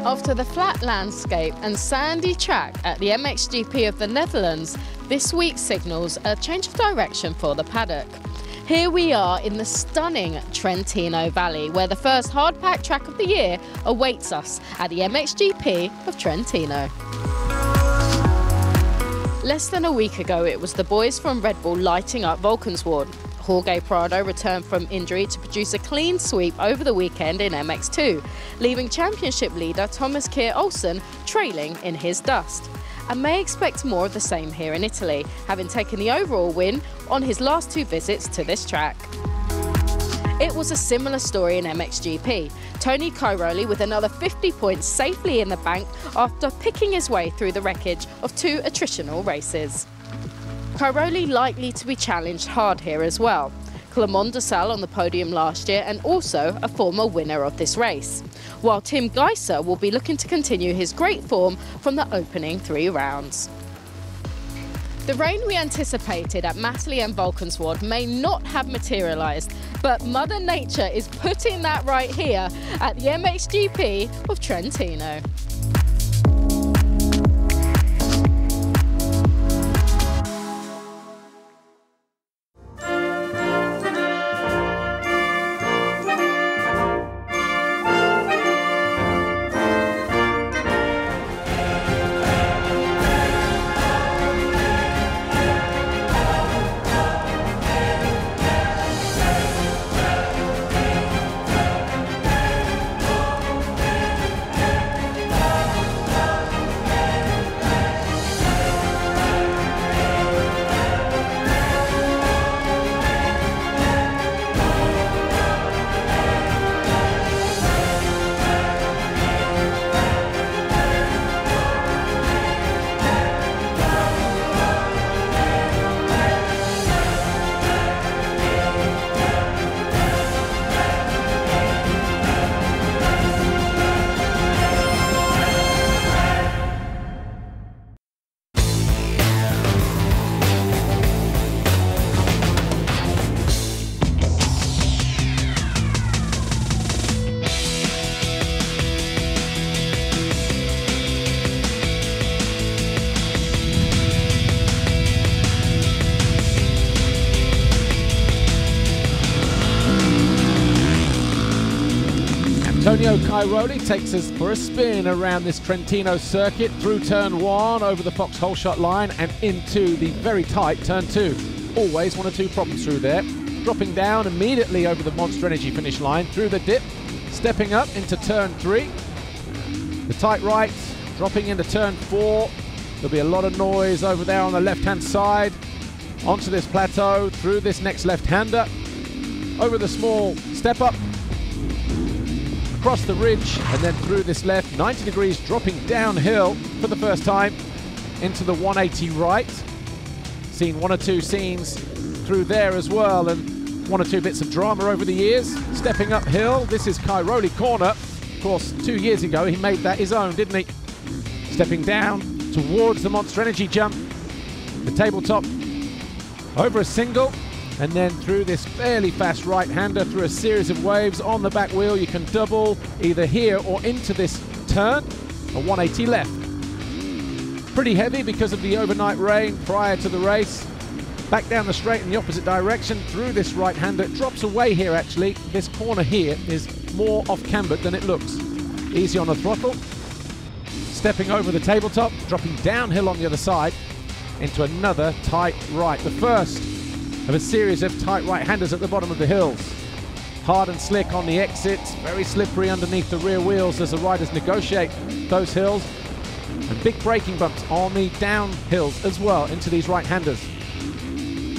After the flat landscape and sandy track at the MXGP of the Netherlands, this week signals a change of direction for the paddock. Here we are in the stunning Trentino Valley, where the first hard-packed track of the year awaits us at the MXGP of Trentino. Less than a week ago, it was the boys from Red Bull lighting up Valkenswaard. Jorge Prado returned from injury to produce a clean sweep over the weekend in MX2, leaving championship leader Thomas Kier Olsen trailing in his dust. And may expect more of the same here in Italy, having taken the overall win on his last two visits to this track. It was a similar story in MXGP. Tony Cairoli with another 50 points safely in the bank after picking his way through the wreckage of two attritional races. Cairoli likely to be challenged hard here as well. Clement de Salle on the podium last year and also a former winner of this race. While Tim Geiser will be looking to continue his great form from the opening 3 rounds. The rain we anticipated at Matterley and Valkenswaard may not have materialised, but Mother Nature is putting that right here at the MXGP of Trentino. Antonio Cairoli takes us for a spin around this Trentino circuit through turn 1, over the Fox hole shot line and into the very tight turn 2. Always 1 or 2 problems through there. Dropping down immediately over the Monster Energy finish line through the dip, stepping up into turn 3. The tight right, dropping into turn 4. There'll be a lot of noise over there on the left-hand side. Onto this plateau, through this next left-hander, over the small step up, across the ridge and then through this left, 90 degrees dropping downhill for the first time into the 180 right. Seen 1 or 2 scenes through there as well and 1 or 2 bits of drama over the years. Stepping uphill, this is Cairoli corner. Of course, 2 years ago he made that his own, didn't he? Stepping down towards the Monster Energy jump, the tabletop, over a single, and then through this fairly fast right-hander through a series of waves on the back wheel. You can double either here or into this turn, a 180 left. Pretty heavy because of the overnight rain prior to the race. Back down the straight in the opposite direction through this right-hander. It drops away here actually. This corner here is more off-cambered than it looks. Easy on the throttle. Stepping over the tabletop, dropping downhill on the other side into another tight right. The first of a series of tight right-handers at the bottom of the hills. Hard and slick on the exits, very slippery underneath the rear wheels as the riders negotiate those hills, and big braking bumps on the downhills as well into these right-handers.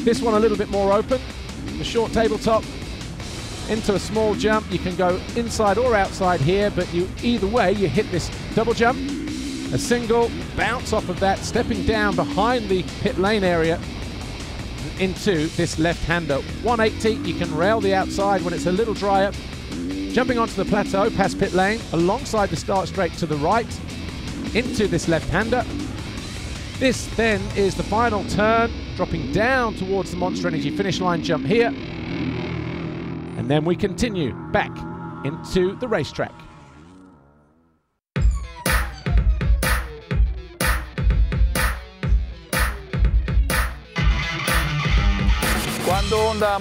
This one a little bit more open, the short tabletop into a small jump. You can go inside or outside here, but either way you hit this double jump, a single, bounce off of that, stepping down behind the pit lane area into this left-hander. 180, you can rail the outside when it's a little drier. Jumping onto the plateau past pit lane, alongside the start straight to the right, into this left-hander. This then is the final turn, dropping down towards the Monster Energy finish line jump here. And then we continue back into the racetrack. Honda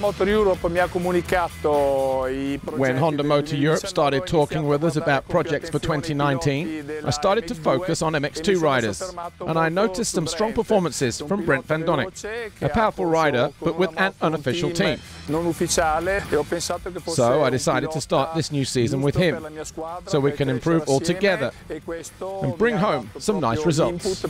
Motor Europe started talking with us about projects for 2019, I started to focus on MX2 riders, and I noticed some strong performances from Brent Van Donnick, a powerful rider but with an unofficial team. So I decided to start this new season with him, so we can improve all together and bring home some nice results.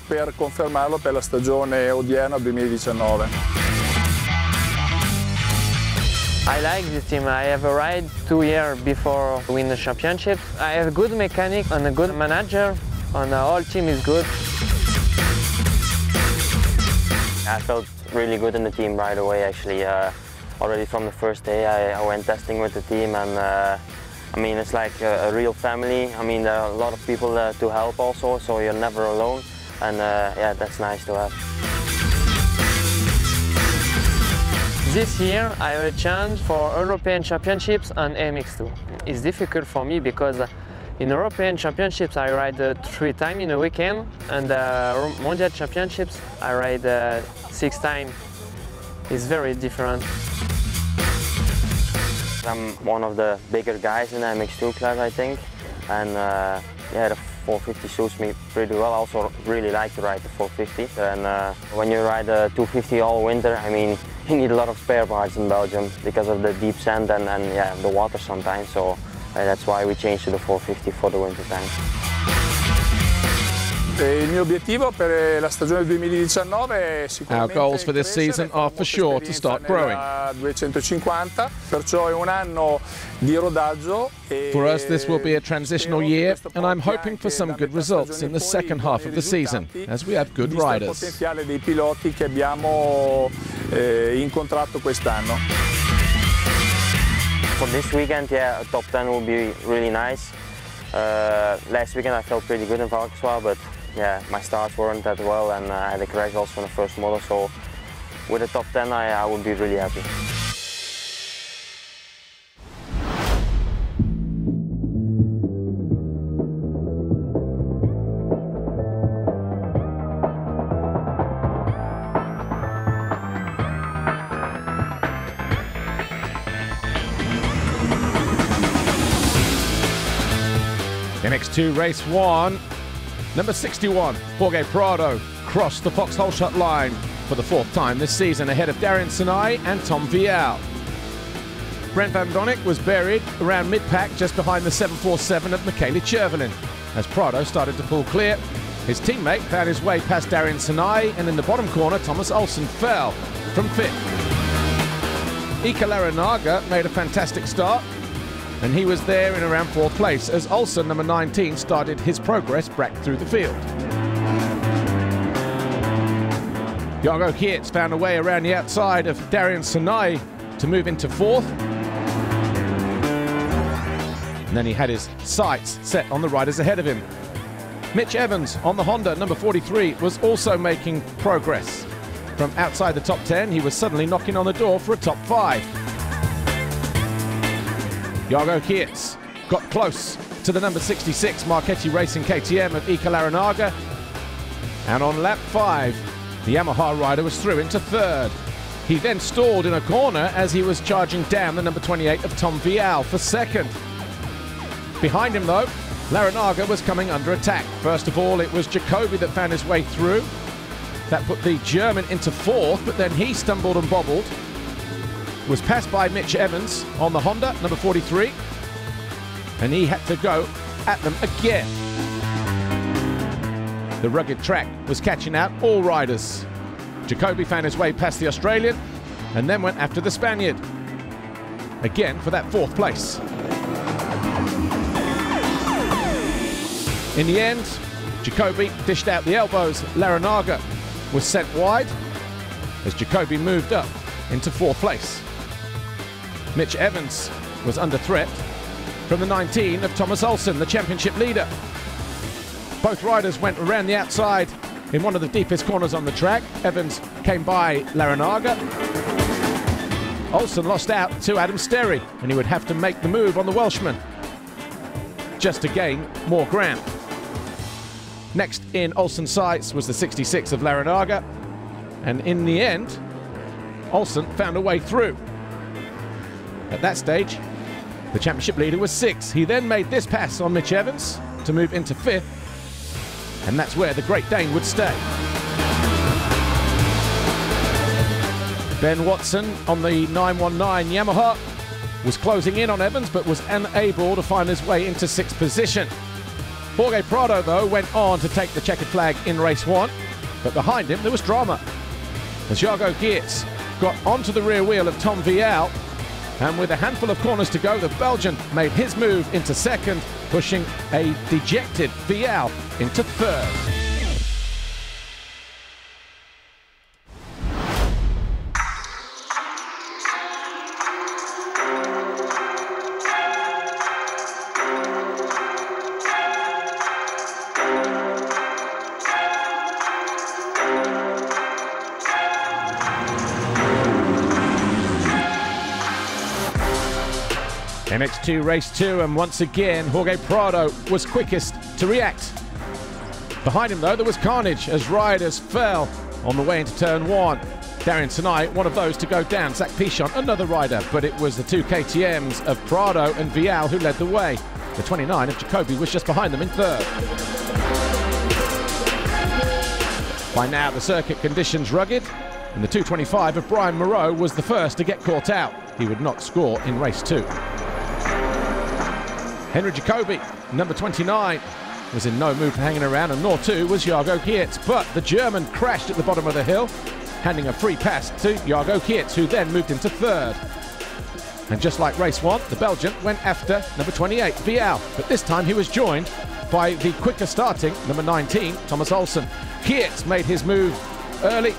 I like this team. I have a ride 2 years before win the championship. I have a good mechanic and a good manager, and the whole team is good. I felt really good in the team right away, actually. Already from the first day I went testing with the team, and I mean, it's like a real family. I mean, there are a lot of people to help also, so you're never alone, and yeah, that's nice to have. This year I have a chance for European Championships and MX2. It's difficult for me because in European Championships I ride 3 times in a weekend, and Mondial Championships I ride 6 times. It's very different. I'm one of the bigger guys in the MX2 class, I think, and yeah, the 450 suits me pretty well. I also really like to ride the 450, and when you ride the 250 all winter, I mean, you need a lot of spare parts in Belgium because of the deep sand and yeah, the water sometimes, so that's why we changed to the 450 for the winter time. Our goals for this season are for sure to start growing. For us, this will be a transitional year, and I'm hoping for some good results in the second half of the season, as we have good riders. For this weekend, yeah, a top 10 will be really nice. Last weekend I felt pretty good in Valkenswaard, but yeah, my starts weren't that well, and I had a crash also in the first motor, so with a top 10 I would be really happy. MX2 Race 1, number 61, Jorge Prado, crossed the Foxhole shut line for the 4th time this season ahead of Darian Sinai and Tom Vial. Brent Van Donnick was buried around mid-pack just behind the 747 of Michele Chervelin. As Prado started to pull clear, his teammate found his way past Darian Sinai, and in the bottom corner Thomas Olsen fell from 5th. Ika Larinaga made a fantastic start, and he was there in around 4th place as Olsen, number 19, started his progress back through the field. Jago Kietz found a way around the outside of Darian Sinai to move into 4th. And then he had his sights set on the riders ahead of him. Mitch Evans on the Honda, number 43, was also making progress. From outside the top 10, he was suddenly knocking on the door for a top 5. Jago Kietz got close to the number 66 Marchetti Racing KTM of Ika Larinaga, and on lap 5 the Yamaha rider was through into 3rd. He then stalled in a corner as he was charging down the number 28 of Tom Vial for 2nd. Behind him though, Larinaga was coming under attack. First of all, it was Jacoby that found his way through. That put the German into 4th, but then he stumbled and bobbled. Was passed by Mitch Evans on the Honda, number 43, and he had to go at them again. The rugged track was catching out all riders. Jacoby found his way past the Australian and then went after the Spaniard, again for that 4th place. In the end, Jacoby dished out the elbows. Larinaga was sent wide as Jacoby moved up into 4th place. Mitch Evans was under threat from the 19 of Thomas Olsen, the championship leader. Both riders went around the outside in one of the deepest corners on the track. Evans came by Larinaga. Olsen lost out to Adam Sterry, and he would have to make the move on the Welshman just to gain more ground. Next in Olsen's sights was the 66 of Larinaga, and in the end, Olsen found a way through. At that stage, the championship leader was 6th. He then made this pass on Mitch Evans to move into 5th, and that's where the Great Dane would stay. Ben Watson on the 919 Yamaha was closing in on Evans, but was unable to find his way into 6th position. Jorge Prado, though, went on to take the checkered flag in race 1, but behind him there was drama, as Jago Geerts got onto the rear wheel of Tom Vial, and with a handful of corners to go, the Belgian made his move into 2nd, pushing a dejected Vial into 3rd. MX2 Race 2, and once again Jorge Prado was quickest to react. Behind him though there was carnage as riders fell on the way into turn 1. Darian Tonight, one of those to go down. Zach Pichon, another rider, but it was the 2 KTMs of Prado and Vial who led the way. The 29 of Jacoby was just behind them in 3rd. By now the circuit conditions rugged, and the 225 of Brian Moreau was the first to get caught out. He would not score in race 2. Henry Jacoby, number 29, was in no mood for hanging around, and nor too was Jago Geerts. But the German crashed at the bottom of the hill, handing a free pass to Jago Geerts, who then moved into 3rd. And just like race 1, the Belgian went after number 28, Vial, but this time he was joined by the quicker starting number 19, Thomas Olsen. Geerts made his move early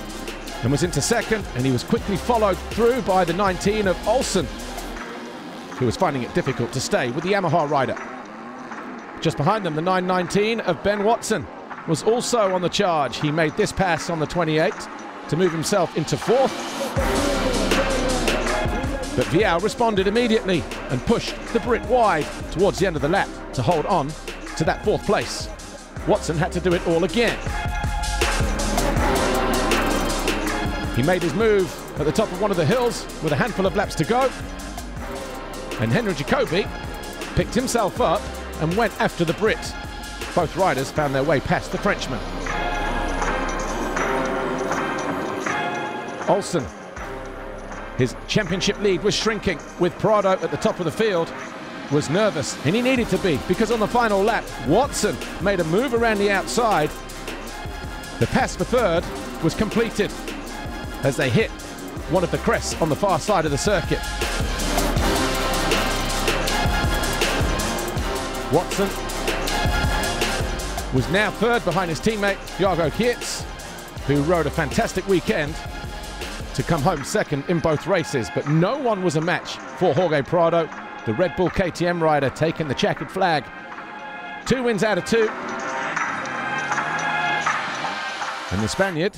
and was into 2nd, and he was quickly followed through by the 19 of Olsen, who was finding it difficult to stay with the Yamaha rider. Just behind them, the 919 of Ben Watson was also on the charge. He made this pass on the 28 to move himself into 4th. But Vial responded immediately and pushed the Brit wide towards the end of the lap to hold on to that 4th place. Watson had to do it all again. He made his move at the top of one of the hills with a handful of laps to go. And Henry Jacoby picked himself up and went after the Brit. Both riders found their way past the Frenchman. Olsen, his championship lead was shrinking, with Prado at the top of the field, was nervous, and he needed to be, because on the final lap, Watson made a move around the outside. The pass for 3rd was completed as they hit one of the crests on the far side of the circuit. Watson was now 3rd behind his teammate Jago Geerts, who rode a fantastic weekend to come home 2nd in both races, but no one was a match for Jorge Prado, the Red Bull KTM rider, taking the checkered flag. 2 wins out of 2. And the Spaniard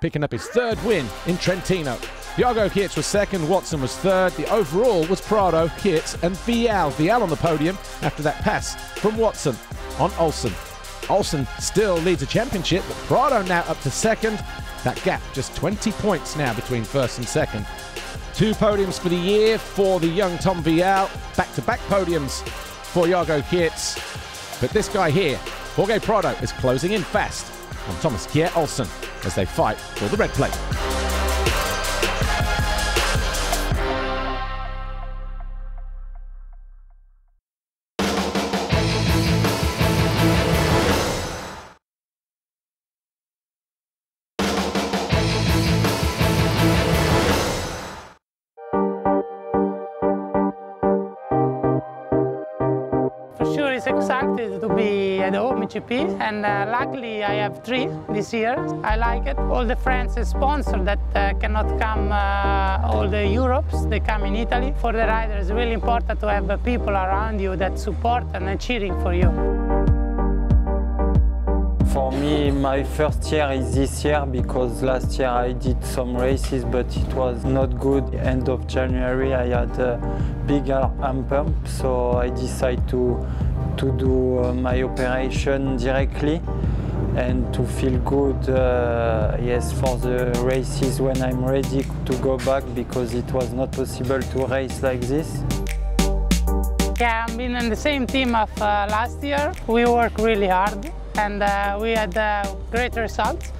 picking up his 3rd win in Trentino. Jago Geerts was 2nd, Watson was 3rd. The overall was Prado, Geerts and Vial. Vial on the podium after that pass from Watson on Olsen. Olsen still leads the championship, but Prado now up to 2nd. That gap just 20 points now between 1st and 2nd. 2 podiums for the year for the young Tom Vial. Back-to-back podiums for Jago Geerts. But this guy here, Jorge Prado, is closing in fast on Thomas Geert Olsen as they fight for the red plate. It's excited to be at the MXGP, and luckily I have 3 this year. I like it. All the friends and sponsors that cannot come all the Europes, they come in Italy. For the riders, it's really important to have people around you that support and are cheering for you. For me, my first year is this year because last year I did some races, but it was not good. End of January, I had a big arm pump, so I decided to do my operation directly. and to feel good, yes, for the races when I'm ready to go back, because it was not possible to race like this. Yeah, I've been in the same team of last year. We work really hard and we had great results.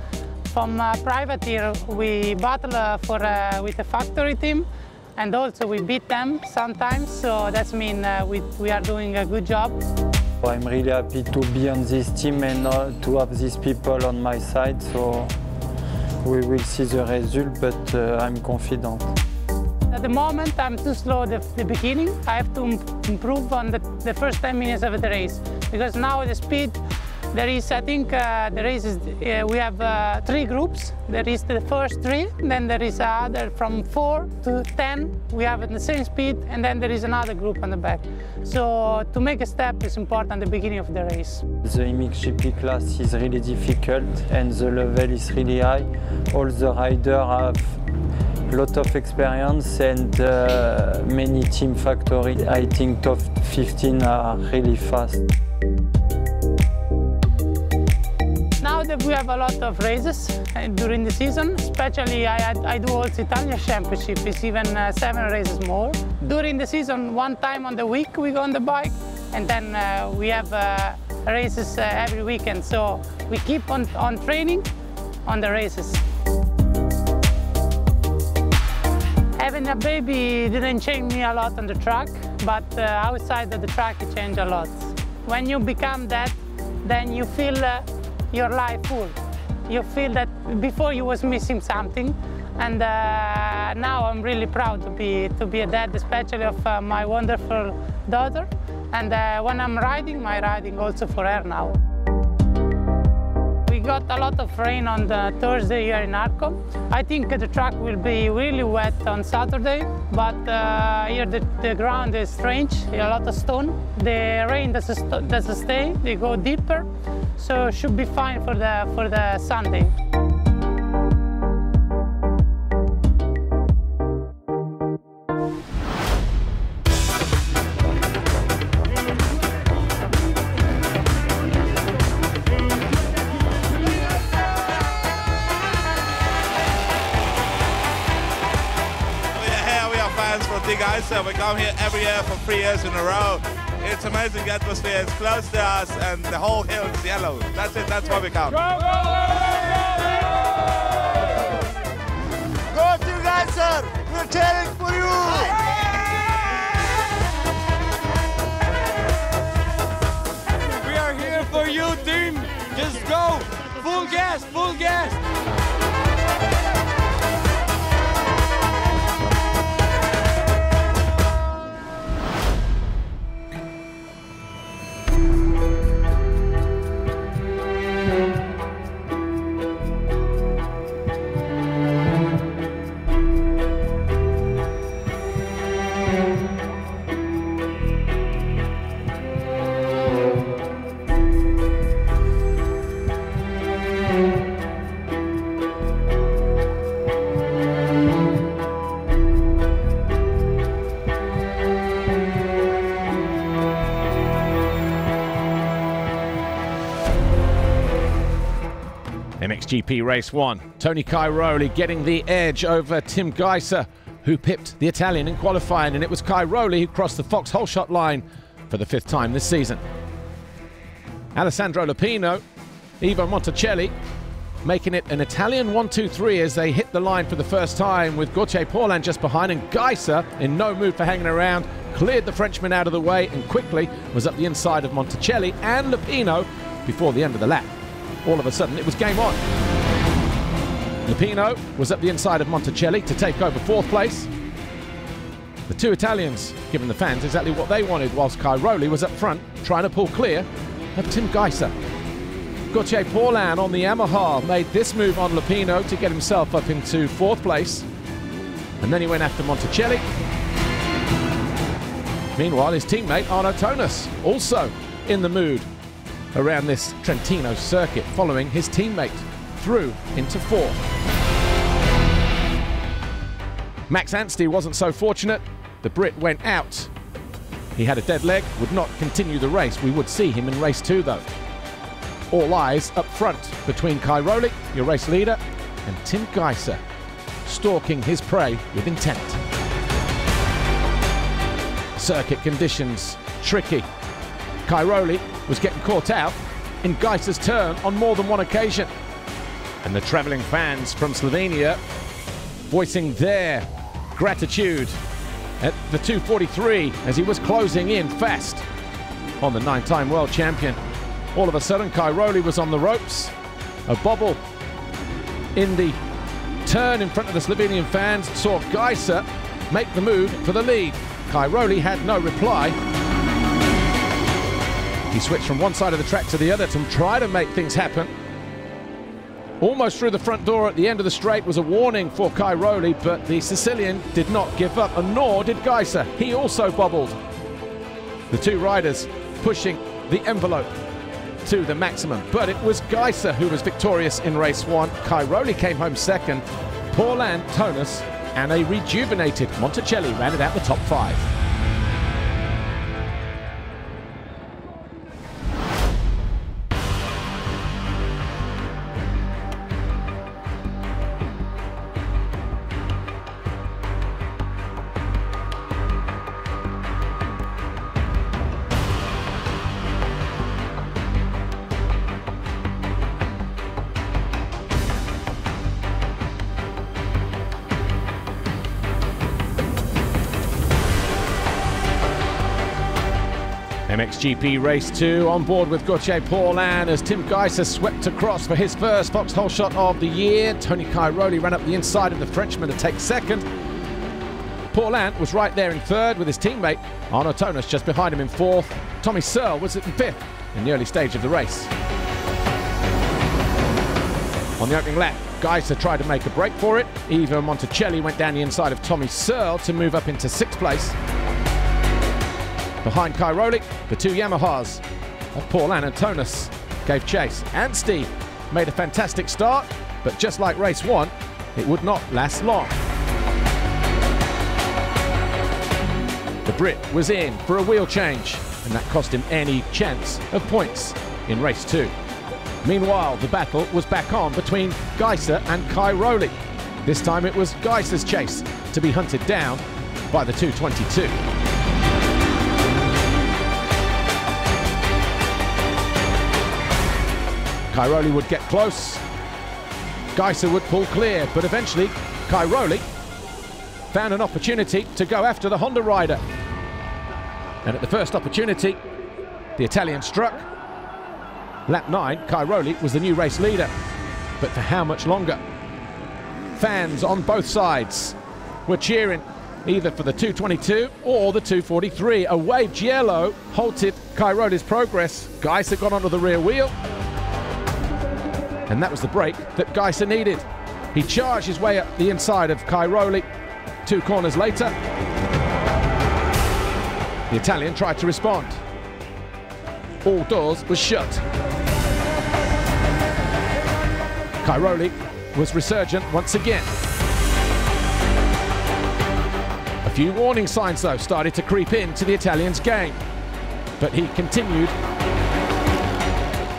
From privateer, we battle with a factory team, and also we beat them sometimes, so that means we are doing a good job. I'm really happy to be on this team and to have these people on my side, so we will see the result, but I'm confident. At the moment, I'm too slow at the beginning. I have to improve on the first 10 minutes of the race, because now the speed, there is, I think, the race is, we have 3 groups. There is the first 3, then there is other from 4 to 10. We have the same speed, and then there is another group on the back. So to make a step is important at the beginning of the race. The MXGP class is really difficult, and the level is really high. All the riders have a lot of experience and many team factories. I think top 15 are really fast. Now that we have a lot of races during the season, especially I do also Italian Championship, it's even 7 races more. During the season, one time on the week we go on the bike, and then we have races every weekend. So we keep on training on the races. Having a baby didn't change me a lot on the track, but outside of the track it changed a lot. When you become that, then you feel your life full. You feel that before you was missing something, and now I'm really proud to be a dad, especially of my wonderful daughter. And when I'm riding, my riding also for her now. We got a lot of rain on the Thursday here in Arco. I think the track will be really wet on Saturday, but here the ground is strange, a lot of stone. The rain doesn't stay, they go deeper, so it should be fine for the Sunday. Guys, we come here every year for 3 years in a row. It's amazing atmosphere, it's close to us, and the whole hill is yellow. That's it, that's why we come. Go to guys, sir! We're cheering for you! We are here for you, team! Just go! Full gas, full gas! MXGP Race 1. Tony Cairoli getting the edge over Tim Geiser, who pipped the Italian in qualifying, and it was Cairoli who crossed the Fox hole shot line for the 5th time this season. Alessandro Lupino, Ivo Monticelli making it an Italian 1-2-3 as they hit the line for the first time, with Gauthier Paulin just behind, and Geiser, in no mood for hanging around, cleared the Frenchman out of the way and quickly was up the inside of Monticelli and Lupino before the end of the lap. All of a sudden, it was game on. Lupino was up the inside of Monticelli to take over 4th place. The 2 Italians giving the fans exactly what they wanted, whilst Cairoli was up front trying to pull clear of Tim Geiser. Gauthier Paulin on the Yamaha made this move on Lupino to get himself up into 4th place. And then he went after Monticelli. Meanwhile, his teammate Arno Tonis also in the mood around this Trentino circuit, following his teammate through into 4th. Max Anstey wasn't so fortunate. The Brit went out. He had a dead leg, would not continue the race. We would see him in race 2 though. All eyes up front between Cairoli, your race leader, and Tim Gajser, stalking his prey with intent. Circuit conditions tricky. Cairoli was getting caught out in Gajser's turn on more than one occasion. And the travelling fans from Slovenia voicing their gratitude at the 2:43 as he was closing in fast on the 9-time world champion. All of a sudden, Cairoli was on the ropes. A bobble in the turn in front of the Slovenian fans saw Gajser make the move for the lead. Cairoli had no reply. He switched from one side of the track to the other to try to make things happen. Almost through the front door at the end of the straight was a warning for Cairoli, but the Sicilian did not give up, and nor did Gajser. He also bobbled. The two riders pushing the envelope to the maximum, but it was Gajser who was victorious in race one. Cairoli came home second. Paulin, Tonus, and a rejuvenated Monticelli rounded out the top 5. MXGP Race 2 on board with Gauthier Paulin as Tim Gajser swept across for his first foxhole shot of the year. Tony Cairoli ran up the inside of the Frenchman to take second. Paulin was right there in third with his teammate Arnaud Tonus just behind him in fourth. Tommy Searle was in fifth in the early stage of the race. On the opening lap, Gajser tried to make a break for it. Ivo Monticelli went down the inside of Tommy Searle to move up into 6th place. Behind Cairoli, the two Yamahas of Paulin and Tonus gave chase. And Steve made a fantastic start, but just like race 1, it would not last long. The Brit was in for a wheel change, and that cost him any chance of points in race 2. Meanwhile, the battle was back on between Gajser and Cairoli. This time it was Gajser's chase to be hunted down by the 222. Cairoli would get close. Gajser would pull clear, but eventually Cairoli found an opportunity to go after the Honda rider. And at the first opportunity, the Italian struck. Lap 9, Cairoli was the new race leader. But for how much longer? Fans on both sides were cheering either for the 222 or the 243. A waved yellow halted Cairoli's progress. Gajser got onto the rear wheel. And that was the break that Gajser needed. He charged his way up the inside of Cairoli. 2 corners later, the Italian tried to respond. All doors were shut. Cairoli was resurgent once again. A few warning signs, though, started to creep into the Italian's game. But he continued.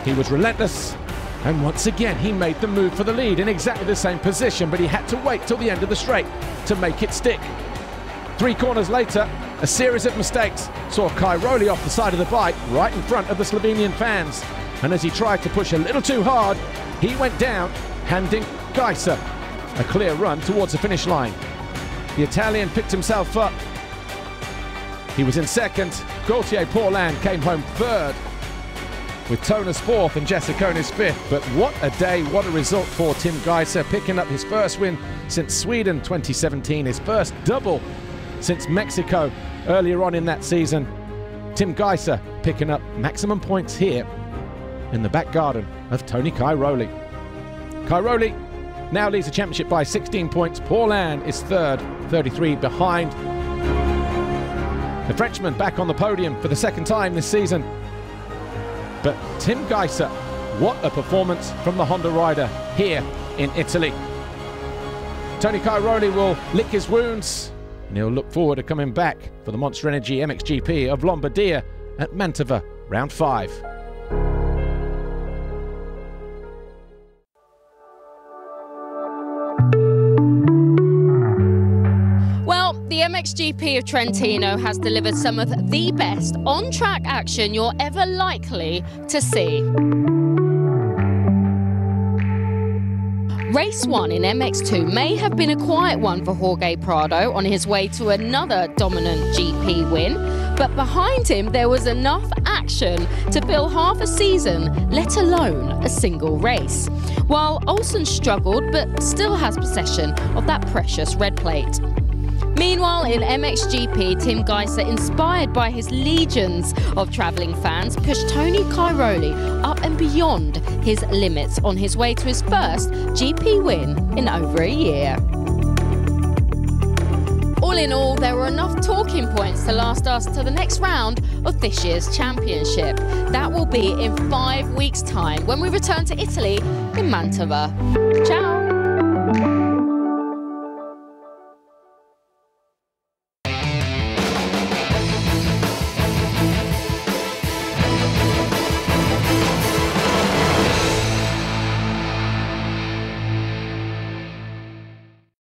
He was relentless. And once again, he made the move for the lead in exactly the same position, but he had to wait till the end of the straight to make it stick. 3 corners later, a series of mistakes saw Cairoli off the side of the bike right in front of the Slovenian fans. And as he tried to push a little too hard, he went down, handing Gajser a clear run towards the finish line. The Italian picked himself up. He was in second. Gauthier Paulin came home third, with Tonus 4th and Jessiconis 5th. But what a day, what a result for Tim Gajser, picking up his first win since Sweden 2017, his first double since Mexico earlier on in that season. Tim Gajser picking up maximum points here in the back garden of Tony Cairoli. Cairoli now leads the championship by 16 points. Paulin is third, 33 behind. The Frenchman back on the podium for the second time this season. But Tim Gajser, what a performance from the Honda rider here in Italy. Tony Cairoli will lick his wounds, and he'll look forward to coming back for the Monster Energy MXGP of Lombardia at Mantova, round 5. MXGP of Trentino has delivered some of the best on-track action you're ever likely to see. Race 1 in MX2 may have been a quiet one for Jorge Prado on his way to another dominant GP win, but behind him there was enough action to fill half a season, let alone a single race. While Olsen struggled but still has possession of that precious red plate. Meanwhile, in MXGP, Tim Geiser, inspired by his legions of travelling fans, pushed Tony Cairoli up and beyond his limits on his way to his first GP win in over a year. All in all, there were enough talking points to last us to the next round of this year's championship. That will be in 5 weeks' time when we return to Italy in Mantova. Ciao!